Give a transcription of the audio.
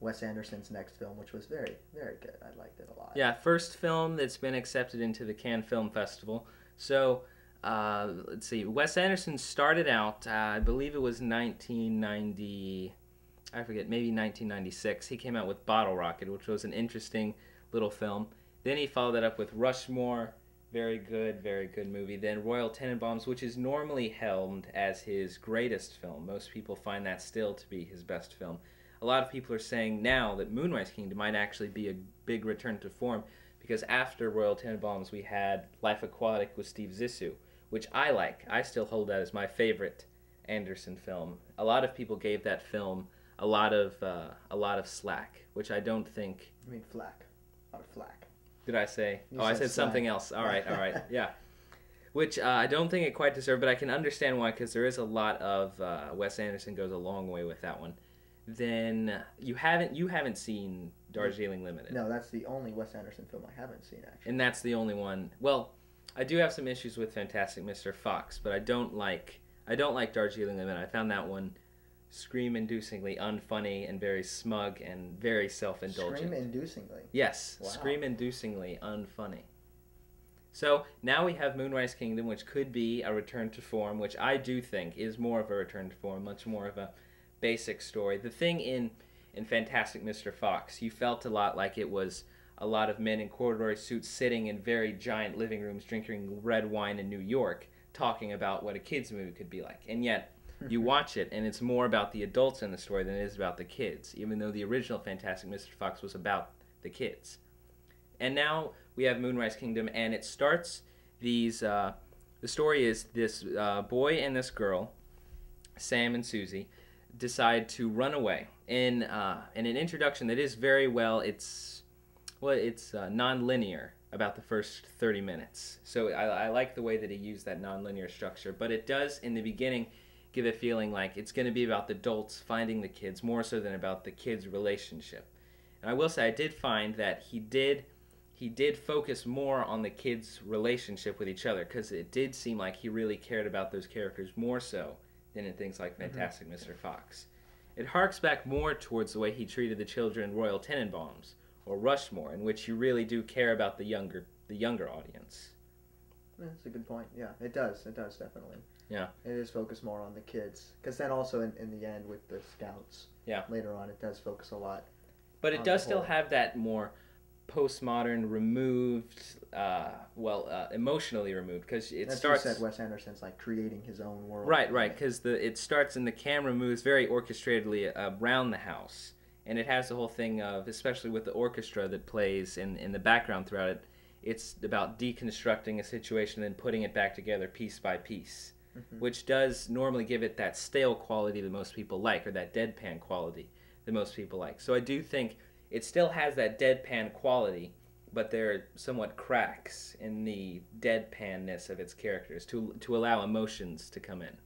Wes Anderson's next film, which was very, very good. I liked it a lot. Yeah, first film that's been accepted into the Cannes Film Festival. So, let's see. Wes Anderson started out, I believe it was 1990, I forget, maybe 1996. He came out with Bottle Rocket, which was an interesting little film. Then he followed that up with Rushmore, very good movie. Then Royal Tenenbaums, which is normally held as his greatest film. Most people find that still to be his best film. A lot of people are saying now that Moonrise Kingdom might actually be a big return to form because after Royal Tenenbaums we had Life Aquatic with Steve Zissou, which I like. I still hold that as my favorite Anderson film. A lot of people gave that film a lot of slack, which I don't think. I mean flack, not flack. Did I say? You I said said something else. All right, yeah. Which I don't think it quite deserved, but I can understand why because there is a lot of Wes Anderson goes a long way with that one. Then you haven't seen Darjeeling Limited. No, that's the only Wes Anderson film I haven't seen actually. And that's the only one. Well, I do have some issues with Fantastic Mr. Fox, but I don't like Darjeeling Limited. I found that one scream-inducingly unfunny and very smug and very self-indulgent. Scream-inducingly? Yes, wow. Scream-inducingly unfunny. So now we have Moonrise Kingdom, which could be a return to form, which I do think is more of a return to form, much more of a basic story. The thing in Fantastic Mr. Fox, you felt a lot like it was a lot of men in corduroy suits sitting in very giant living rooms drinking red wine in New York talking about what a kids movie could be like. And yet you watch it and it's more about the adults in the story than it is about the kids, even though the original Fantastic Mr. Fox was about the kids. And now we have Moonrise Kingdom, and it starts the story is this boy and this girl, Sam and Susie, decide to run away in an introduction that is very it's non-linear about the first 30 minutes. So I like the way that he used that non-linear structure, but it does in the beginning give a feeling like it's going to be about the adults finding the kids more so than about the kids' relationship. And I will say I did find that he did focus more on the kids' relationship with each other because it did seem like he really cared about those characters more so than in things like Fantastic Mr. Fox. It harks back more towards the way he treated the children in Royal Tenenbaums or Rushmore, in which you really do care about the younger audience. That's a good point. Yeah, it does definitely. Yeah. It is focused more on the kids. Because then also in the end with the scouts, later on, it does focus a lot. But it does still have that more postmodern, removed, emotionally removed, because it starts. You said Wes Anderson's like creating his own world. Right, because it starts and the camera moves very orchestratedly around the house, and it has the whole thing of, especially with the orchestra that plays in the background throughout it, it's about deconstructing a situation and then putting it back together piece by piece, which does normally give it that stale quality that most people like, or that deadpan quality that most people like. So I do think it still has that deadpan quality, but there are somewhat cracks in the deadpanness of its characters to allow emotions to come in.